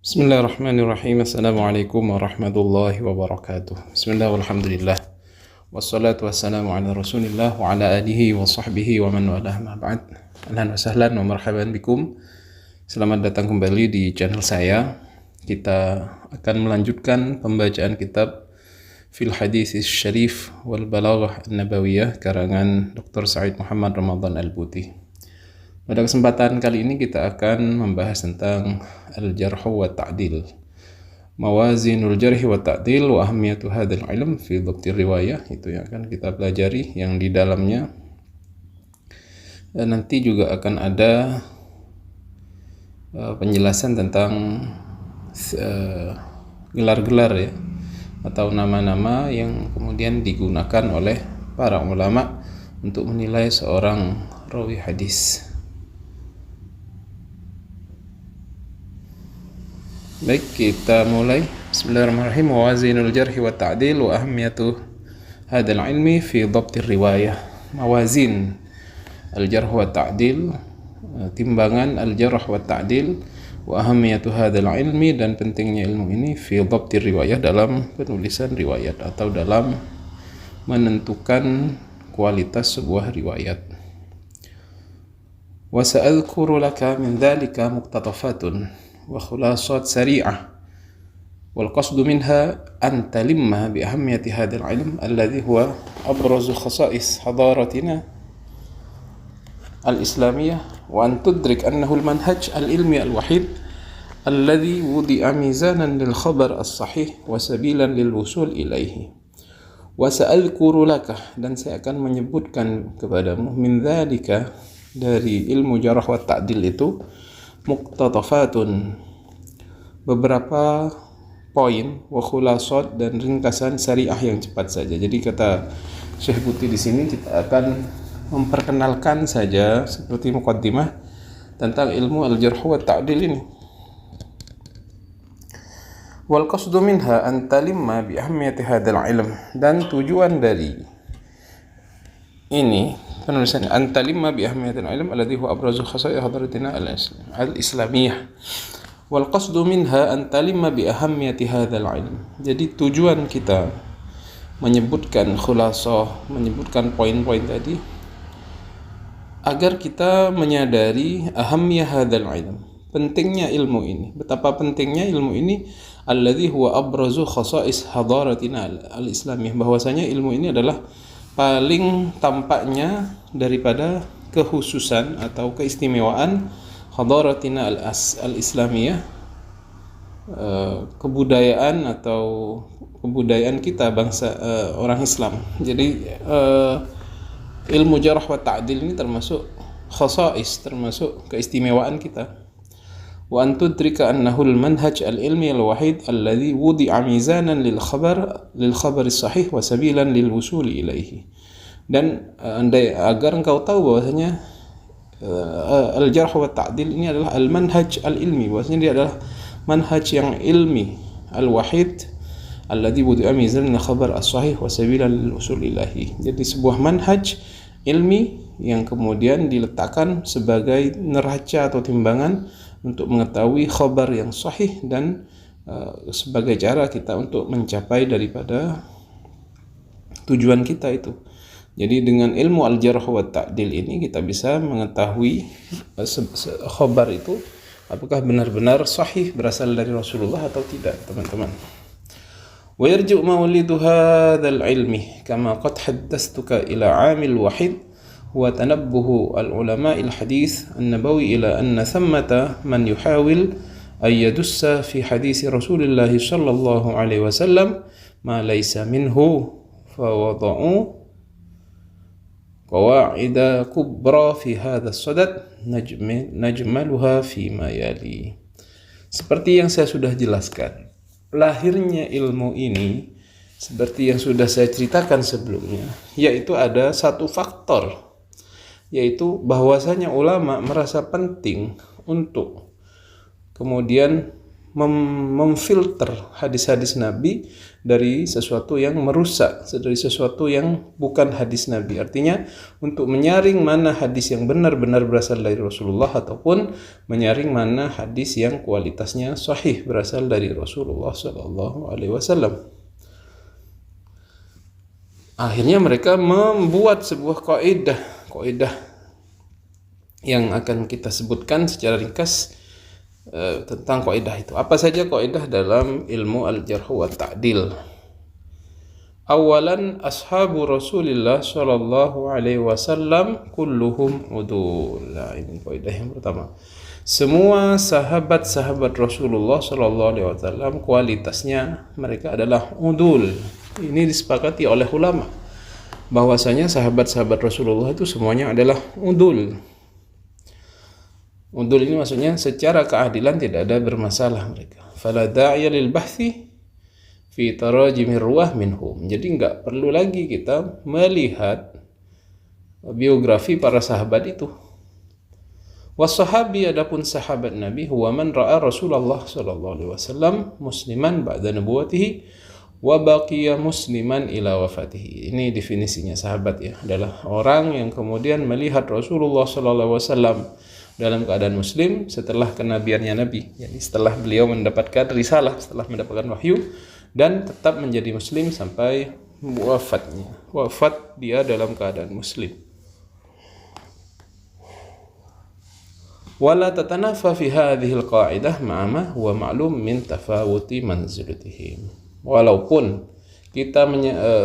Bismillahirrahmanirrahim. Assalamualaikum warahmatullahi wabarakatuh. Bismillah walhamdulillah. Wassalatu wassalamu ala rasulillah wa ala alihi wa sahbihi wa man walah ma ba'd. Ahlan wa sahlan wa marhaban bikum. Selamat datang kembali di channel saya. Kita akan melanjutkan pembacaan kitab Fil Hadis Syarif wal Balaghah An-Nabawiyah karangan Dr. Said Muhammad Ramadan Al-Buti. Pada kesempatan kali ini kita akan membahas tentang al-jarh wa ta'dil. Mawazinul jarh wa ta'dil wa ahmiyatu hadzal ilm fi dhabtir riwayah, itu yang akan kita pelajari yang di dalamnya. Dan nanti juga akan ada penjelasan tentang gelar-gelar ya, atau nama-nama yang kemudian digunakan oleh para ulama untuk menilai seorang rawi hadis. Baik, kita mulai. Bismillahirrahmanirrahim. Mawazinul jarhi wa ta'dil wa ahmiyatu hadzal ilmi fi dhabtir riwayah. Mawazin al-jarh wa ta'dil, timbangan al-jarh wa ta'dil, wa ahmiyatu hadzal ilmi, dan pentingnya ilmu ini fi dhabtir riwayah, dalam penulisan riwayat atau dalam menentukan kualitas sebuah riwayat. Wa sa'adhkuru laka min dhalika muqtatafatun wa khulasat sari'ah wal qasdu minha an talimma bi ahammiyati hadzal ilm alladhi huwa abrazu khasa'is hadaratina al-islamiyah, wa an tudrik annahu al-manhaj al-ilmi al-wahid alladhi wudi'a mizanan lil khabar as-sahih wa sabilan lil wusul ilaihi. Wa sa'adhkuru laka, dan saya akan menyebutkan kepadamu, min dzalika, dari ilmu jarh wa ta'dil itu, muqtatafatun, beberapa poin, wa khulasat, dan ringkasan syariah yang cepat saja. Jadi kata Syekh Buti di sini, kita akan memperkenalkan saja seperti muqaddimah tentang ilmu al-jarh wa ta'dil ini. Wal qasdu minha an talimma bi ahmiyati hadzal ilm, dan tujuan dari ini penulisan antalimma bi ahmiyatil ilm alladhi huwa abrazu khasa'is hadaratina al-islamiyah. Wal qasdu minha antalimma bi ahammiyati hadzal ilm. Jadi tujuan kita menyebutkan khulasah, menyebutkan poin-poin tadi, agar kita menyadari ahammiyah hadzal ilm, pentingnya ilmu ini, betapa pentingnya ilmu ini, alladhi huwa abrazu khasa'is hadaratina al-islamiyah, bahwasanya ilmu ini adalah paling tampaknya daripada kekhususan atau keistimewaan hadaratina al-islamiyah, kebudayaan atau kebudayaan kita bangsa orang Islam. Jadi ilmu jarh wa ta'dil ini termasuk khasa'is, termasuk keistimewaan kita. Wa an tudrika annahu al-manhaj al-ilmi al-wahid alladhi wudi'a mizanan lil khabar as-sahih wa sabilan lil wusul ilaihi. Dan agar engkau tahu bahwasanya al-jarh wa ta'dil ini adalah al-manhaj al-ilmi, bahwasanya dia adalah manhaj yang ilmi, al-wahid alladhi wudi'a mizanan lil khabar as-sahih wa sabilan lil wusul ilaihi. Jadi sebuah manhaj ilmi yang kemudian diletakkan sebagai neraca atau timbangan untuk mengetahui khabar yang sahih, dan sebagai cara kita untuk mencapai daripada tujuan kita itu. Jadi dengan ilmu al-jarh wa ta'dil ini kita bisa mengetahui khabar itu apakah benar-benar sahih, berasal dari Rasulullah atau tidak, teman-teman. Wa yarji'u mawlidu hadzal ilmi kama qad haddastuka ila 'amil wahid wa tanabbuhu al-ulama al-hadith an-nabawi ila anna thammata man yuhawil an yadussa fi hadith Rasulullah sallallahu alaihi wasallam ma laysa minhu fa wada'u qawaida kubra fi hadha as-sadad najmaluha fi ma yali. Seperti yang saya sudah jelaskan, lahirnya ilmu ini seperti yang sudah saya ceritakan sebelumnya, yaitu ada satu faktor, yaitu bahwasanya ulama merasa penting untuk kemudian memfilter hadis-hadis Nabi dari sesuatu yang merusak, dari sesuatu yang bukan hadis Nabi. Artinya untuk menyaring mana hadis yang benar-benar berasal dari Rasulullah ataupun menyaring mana hadis yang kualitasnya sahih berasal dari Rasulullah Sallallahu Alaihi Wasallam. Akhirnya mereka membuat sebuah kaidah yang akan kita sebutkan secara ringkas tentang kaidah itu. Apa saja kaidah dalam ilmu al-jarh wa ta'dil? Awalan, ashabu Rasulillah sallallahu alaihi wasallam kulluhum udul. Nah, ini kaidah yang pertama. Semua sahabat-sahabat Rasulullah sallallahu alaihi wasallam kualitasnya mereka adalah udul. Ini disepakati oleh ulama bahwasanya sahabat-sahabat Rasulullah itu semuanya adalah udul. Udul ini maksudnya secara keadilan tidak ada bermasalah mereka. Fala da'iya lil bahthi fi tarajimir ruwah minhum. Jadi enggak perlu lagi kita melihat biografi para sahabat itu. Wassahabi, adapun sahabat Nabi, huwa man ra'a Rasulullah sallallahu alaihi wasallam musliman ba'da nubuwatihi wa baqiya musliman ila wafatihi. Ini definisinya sahabat ya, adalah orang yang kemudian melihat Rasulullah sallallahu alaihi wasallam dalam keadaan muslim setelah kenabiannya Nabi, yani setelah beliau mendapatkan risalah, setelah mendapatkan wahyu, dan tetap menjadi muslim sampai wafatnya. Wafat dia dalam keadaan muslim. Wala tatanafa fi hadhihi al-qa'idah ma'a ma huwa ma'lum min tafawuti manzilatihim. Walaupun kita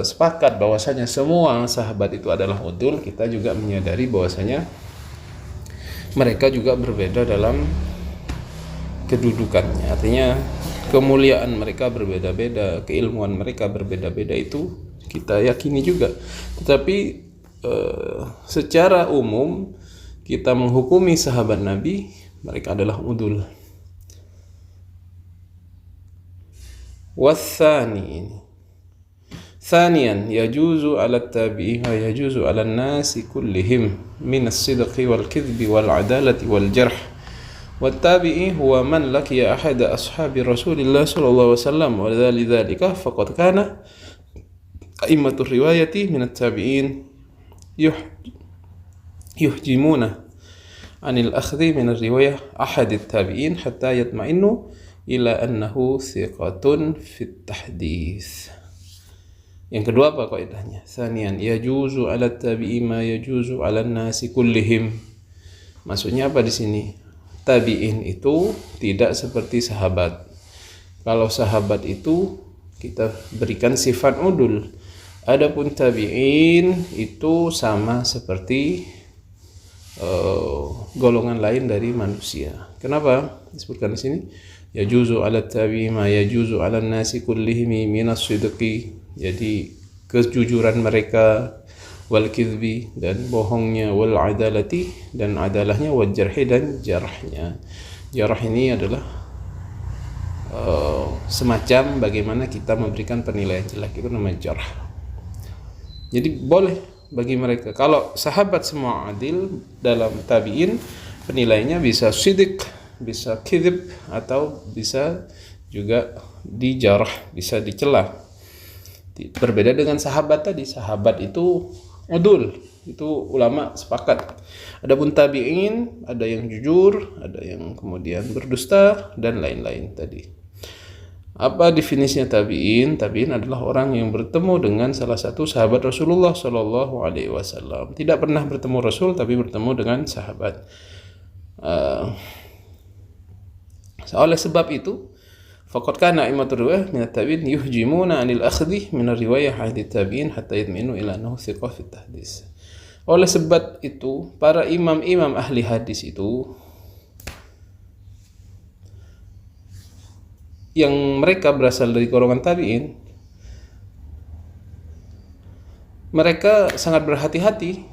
sepakat bahwasanya semua sahabat itu adalah udul, kita juga menyadari bahwasanya mereka juga berbeda dalam kedudukannya. Artinya kemuliaan mereka berbeda-beda, keilmuan mereka berbeda-beda, itu kita yakini juga. Tetapi secara umum kita menghukumi sahabat Nabi, mereka adalah udul. Wathani, ثانيا يجوز على التابعين ويجوز على الناس كلهم من الصدق والكذب والعدالة والجرح. والتابعي هو من لقي أحد أصحاب رسول الله صلى الله عليه وسلم ولذلك فقد كان أئمة الرواية من التابعين يحجمون عن الأخذ من الرواية أحد التابعين حتى يطمئنوا إلى أنه ثقة في التحديث. Yang kedua apa kaidahnya? Tsaniyan, yajuzu 'ala tabi'i ma yajuzu 'ala nasi kullihim. Maksudnya apa di sini? Tabi'in itu tidak seperti sahabat. Kalau sahabat itu kita berikan sifat udul. Adapun tabi'in itu sama seperti golongan lain dari manusia. Kenapa disebutkan di sini? Yajuzu 'ala tabi'i ma yajuzu 'ala nasi kullihim minas sidqi. Jadi kejujuran mereka, wal kizbi, dan bohongnya, wal adalati, dan adalahnya, wal jarhi, dan jarahnya. Jarah ini adalah semacam bagaimana kita memberikan penilaian jelek, itu namanya jarah. Jadi boleh bagi mereka, kalau sahabat semua adil dalam tabi'in, penilaiannya bisa sidik, bisa kizib, atau bisa juga dijarah, bisa dicela. Berbeda dengan sahabat tadi, sahabat itu udul, itu ulama sepakat. Adapun tabi'in, ada yang jujur, ada yang kemudian berdusta, dan lain-lain tadi. Apa definisinya tabi'in? Tabi'in adalah orang yang bertemu dengan salah satu sahabat Rasulullah Sallallahu Alaihi Wasallam. Tidak pernah bertemu Rasul, tapi bertemu dengan sahabat. Oleh sebab itu, faqad kana a'immatur riwayah min at-tabi'in yuhjimuna 'anil akhdhi min ar-riwayah 'ahdi at-tabi'in hatta yatminu ila annahu thiqah fi at-tahdits. Oleh sebab itu, para imam-imam ahli hadis itu yang mereka berasal dari golongan tabi'in, mereka sangat berhati-hati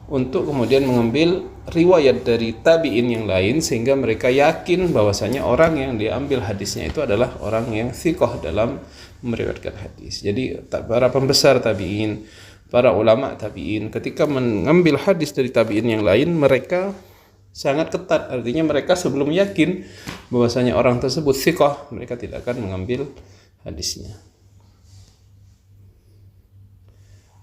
untuk kemudian mengambil riwayat dari tabi'in yang lain, sehingga mereka yakin bahwasanya orang yang diambil hadisnya itu adalah orang yang thiqah dalam meriwayatkan hadis. Jadi para pembesar tabi'in, para ulama tabi'in, ketika mengambil hadis dari tabi'in yang lain, mereka sangat ketat. Artinya mereka sebelum yakin bahwasanya orang tersebut thiqah, mereka tidak akan mengambil hadisnya.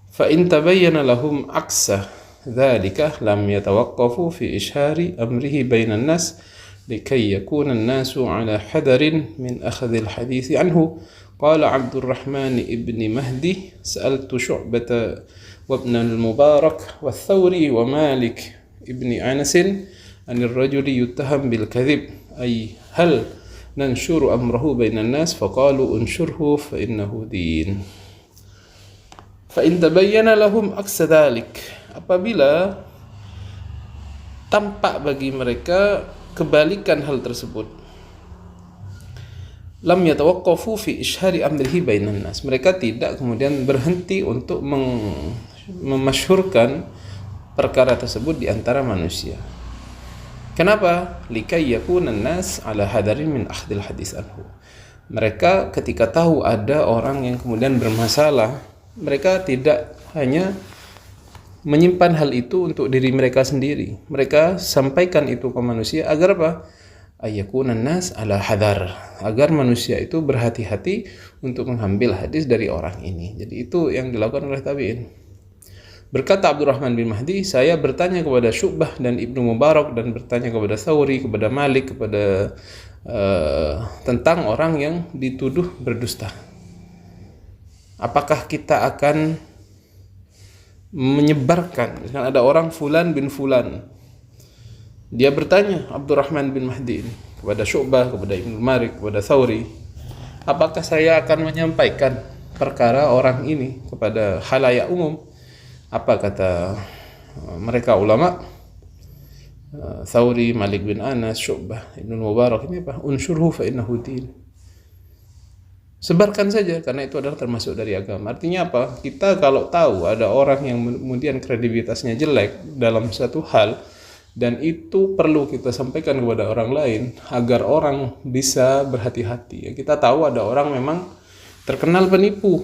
Fa in tabayyana lahum aksa dzalika lam yatawaqqafu fi ishari amrihi bainan nas likay yakuna an-nasu ala hadarin min akhdhi al-hadits anhu. Qala Abdurrahman ibn Mahdi sa'altu Syu'bah wa ibn al-Mubarak wa Thawri wa Malik ibn Anas an ar-rajuli yuttaham bil kadhib ay hal nanshuru amrahu bainan nas faqalu unshurhu fa innahu din. Fa in tabayyana lahum aksa dhalik, apabila tampak bagi mereka kebalikan hal tersebut, lam yatawaqqafu fi ishari amrihi bainan nas, mereka tidak kemudian berhenti untuk memasyhurkan perkara tersebut di antara manusia. Kenapa? Likai yakuna nas ala hadarin min akhdil hadis anhu. Mereka ketika tahu ada orang yang kemudian bermasalah, mereka tidak hanya menyimpan hal itu untuk diri mereka sendiri. Mereka sampaikan itu ke manusia agar apa? Ayakunan nas ala hadar, agar manusia itu berhati-hati untuk mengambil hadis dari orang ini. Jadi itu yang dilakukan oleh tabi'in. Berkata Abdurrahman bin Mahdi, saya bertanya kepada Syu'bah dan Ibnu Mubarak dan bertanya kepada Thawri, kepada Malik, kepada tentang orang yang dituduh berdusta. Apakah kita akan menyebarkan, misalkan ada orang Fulan bin Fulan, dia bertanya Abdurrahman bin Mahdi ini kepada Syu'bah, kepada Ibnu Malik, kepada Thawri, apakah saya akan menyampaikan perkara orang ini kepada khalayak umum? Apa kata mereka ulama? Thawri, Malik bin Anas, Syu'bah, Ibnu Mubarak ini apa? Unsyurhu fa innahu din. Sebarkan saja karena itu adalah termasuk dari agama. Artinya apa? Kita kalau tahu ada orang yang kemudian kredibilitasnya jelek dalam satu hal dan itu perlu kita sampaikan kepada orang lain agar orang bisa berhati-hati. Kita tahu ada orang memang terkenal penipu,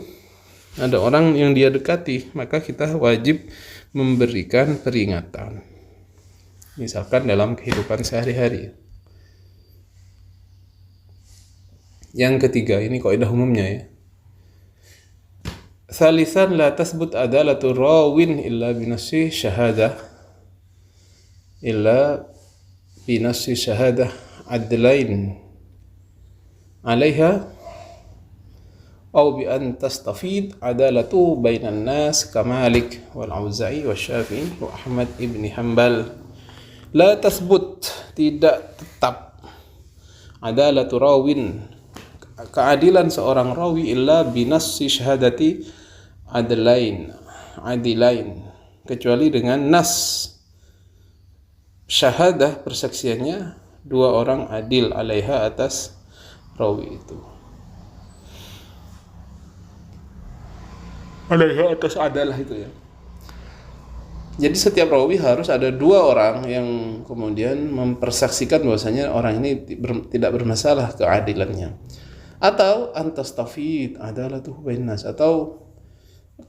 ada orang yang dia dekati, maka kita wajib memberikan peringatan. Misalkan dalam kehidupan sehari-hari. Yang ketiga, ini kaidah umumnya ya. Thalithan la tasbut adalatu rawin illa binassi syahadah adlain alaiha aw bi an tastafid adalatu bainan nas kamalik wal Auza'i wa Syafi'i wa Ahmad ibn Hanbal. La tasbut, tidak tetap, adalatu rawin, keadilan seorang rawi illa binassi syahadati adilain, kecuali dengan nas syahadah, persaksiannya dua orang adil alaiha, atas rawi itu, alaiha atas adalah itu ya. Jadi setiap rawi harus ada dua orang yang kemudian mempersaksikan bahwasanya orang ini tidak bermasalah keadilannya. Atau antastafid adalatuhu bainas, atau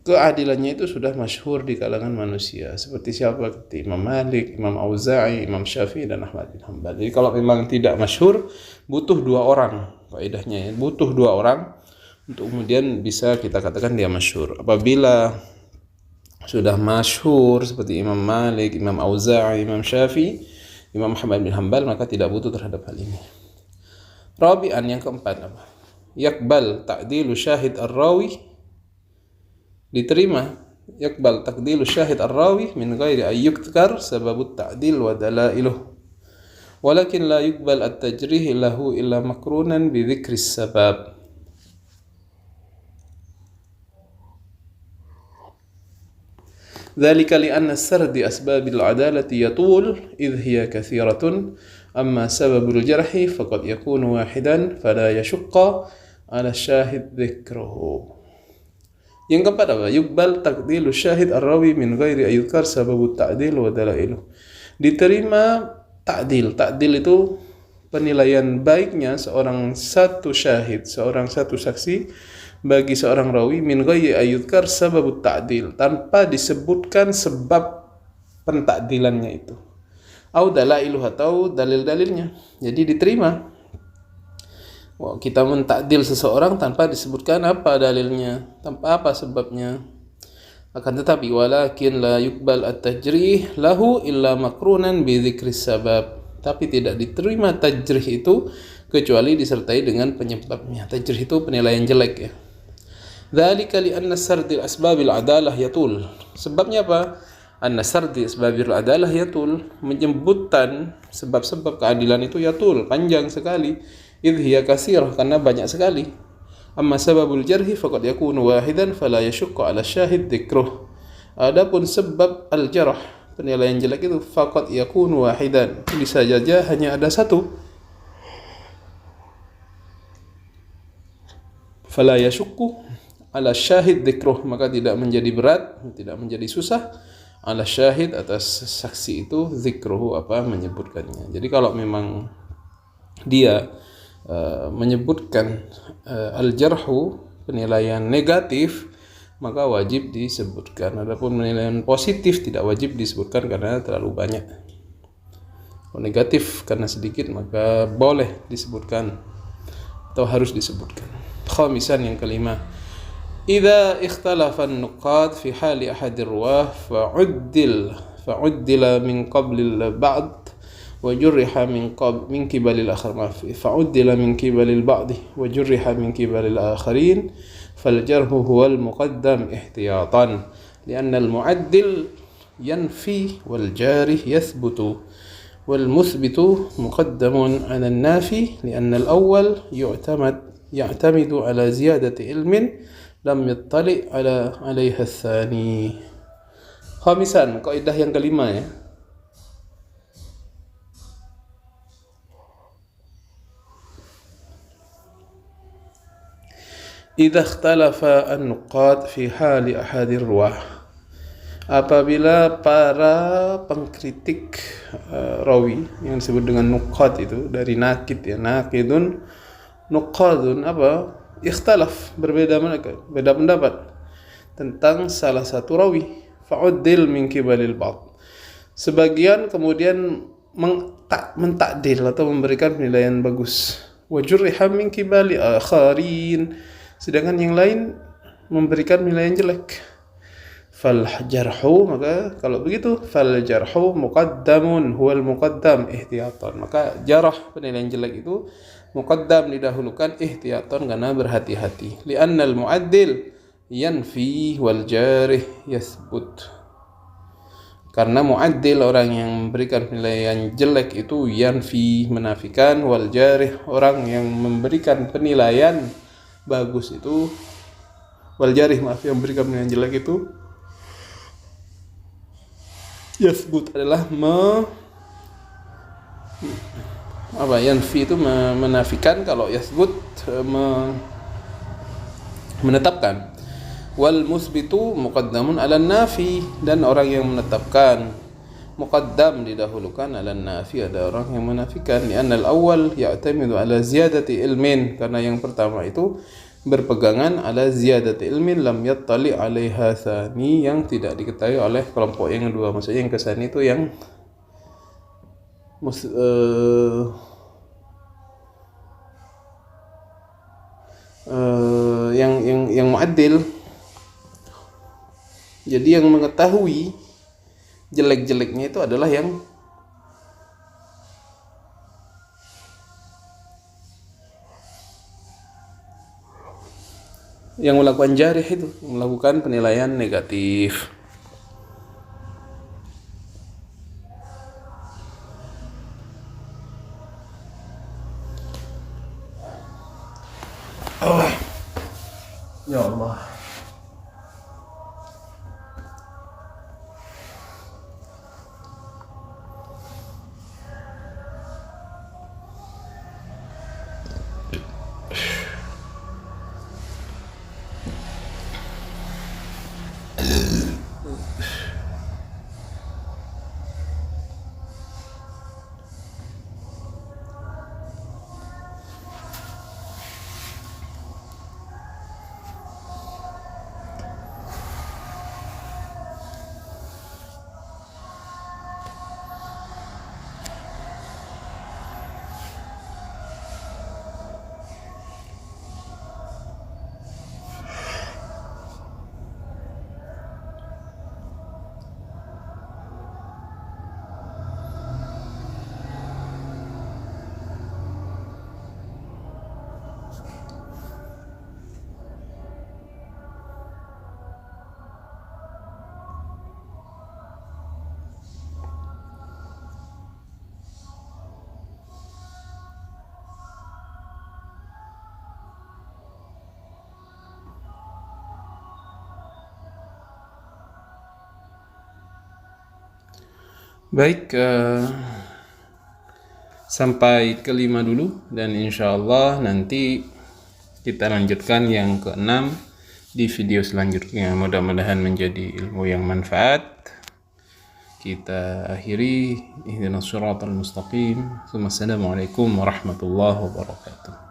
keadilannya itu sudah masyhur di kalangan manusia. Seperti siapa? Seperti Imam Malik, Imam Auza'i, Imam Syafi'i dan Ahmad bin Hanbal. Jadi kalau memang tidak masyhur, butuh dua orang. Kaidahnya ya, butuh dua orang untuk kemudian bisa kita katakan dia masyhur. Apabila sudah masyhur seperti Imam Malik, Imam Auza'i, Imam Syafi'i, Imam Ahmad bin Hanbal, maka tidak butuh terhadap hal ini. Rabi'an, yang keempat apa? Yakbal ta'dilu syahid ar-rawi, diterima yakbal ta'dilu syahid ar-rawi min ghairi ayyuktkar sababut ta'dil wa dalailuh, walakin la yukbal at-tajrih lahu illa makrunan bi dzikris sabab. Dzalika li anna sardi asbabil adalati yatul idh hiya katsiratun, amma sababul jarhi faqad yakunu wahidan fala yashqa ala syahid dzikruhu. Yang keempat apa? Yukbal taqdilu syahid ar-rawi min ghairi ayyukar sababut ta'dil wa dalailuh. Diterima ta'dil. Ta'dil itu penilaian baiknya seorang satu syahid, seorang satu saksi bagi seorang rawi min ghairi ayyukar sababut ta'dil, tanpa disebutkan sebab pentakdilannya itu. au dalailuh, atau dalil-dalilnya. Jadi diterima. Wah, kita mentakdil seseorang tanpa disebutkan apa dalilnya, tanpa apa sebabnya. Akan tetapi walakin la yuqbal at-tajrih lahu illa makrunan bi dzikris sabab. Tapi tidak diterima tajrih itu kecuali disertai dengan penyebabnya. Tajrih itu penilaian jelek ya. Dzalika li anna sardil asbabil adalah yatul. Sebabnya apa? Anna sardi asbabil adalah yatul, menyebutkan sebab-sebab keadilan itu yatul, panjang sekali. Idh hiya katsirah, karena banyak sekali. Amma sababul jarhi faqad yakunu wahidan fala yashukku 'ala syahid dzikruh. Adapun sebab al-jarh, penilaian jelek itu, faqad yakunu wahidan, bisa saja hanya ada satu. Fala yashukku 'ala syahid dzikruh, maka tidak menjadi berat, tidak menjadi susah 'ala syahid, atas saksi itu, dzikruhu, apa, menyebutkannya. Jadi kalau memang dia menyebutkan al-jarhu, penilaian negatif, maka wajib disebutkan. Adapun penilaian positif tidak wajib disebutkan karena terlalu banyak. Kalau negatif karena sedikit maka boleh disebutkan atau harus disebutkan. Khamisan, yang kelima, idza ikhtalafa an-nuqad fi hali ahadir ruwah fa'uddila min qabli al-ba'd وجرح من قبل الآخر فعدل من قبل البعض وجرح من قبل الآخرين فالجرح هو المقدم احتياطا لأن المعدل ينفي والجارح يثبت والمثبت مقدم على النافي لأن الأول يعتمد على زيادة علم لم يطلع عليها الثاني. Khamisan, kaidah yang kelima ya. Idza ikhtalafa an-nuqad fi hali ahadir ruwah, apabila para pengkritik rawi yang disebut dengan nuqad itu dari nakid ya, nakidun, nuqadun, apa, ikhtalaf, berbeda pendapat tentang salah satu rawi, fa'uddil min qibalil ba'd, sebagian kemudian mentakdil atau memberikan penilaian bagus, wa jurriha min qibali akharin, sedangkan yang lain memberikan penilaian jelek. Fal jarhu, maka kalau begitu fal jarhu muqaddamun huwal muqaddam ihtiyatan, maka jarah, penilaian jelek itu muqaddam, didahulukan, ihtiyatan, karena berhati-hati. Li'annal mu'addil yanfi wal jarih yathbut, karena mu'addil, orang yang memberikan penilaian jelek itu, yanfi, menafikan, wal jarih, orang yang memberikan penilaian bagus itu, wal jarih, maaf, yang memberikan penilaian jelek itu, yathbut adalah yanfi itu menafikan, kalau yathbut menetapkan. Wal musbitu muqaddamun 'alan nafi, dan orang yang menetapkan muqaddam, didahulukan, 'alan nafi, ada orang yang menafikan. Li'anna al-awwal ya'tamidu 'ala ziyadati ilmin, karena yang pertama itu berpegangan 'ala ziyadati ilmin lam yattali 'alaiha tsani, yang tidak diketahui oleh kelompok yang kedua. Maksudnya yang kesani itu yang yang mu'addil. Jadi yang mengetahui jelek-jeleknya itu adalah yang melakukan jarih itu, melakukan penilaian negatif. Ya Allah. Baik, sampai kelima dulu, dan insya Allah nanti kita lanjutkan yang keenam di video selanjutnya. Mudah-mudahan menjadi ilmu yang manfaat. Kita akhiri ihdinas siratal mustaqim. Assalamualaikum warahmatullahi wabarakatuh.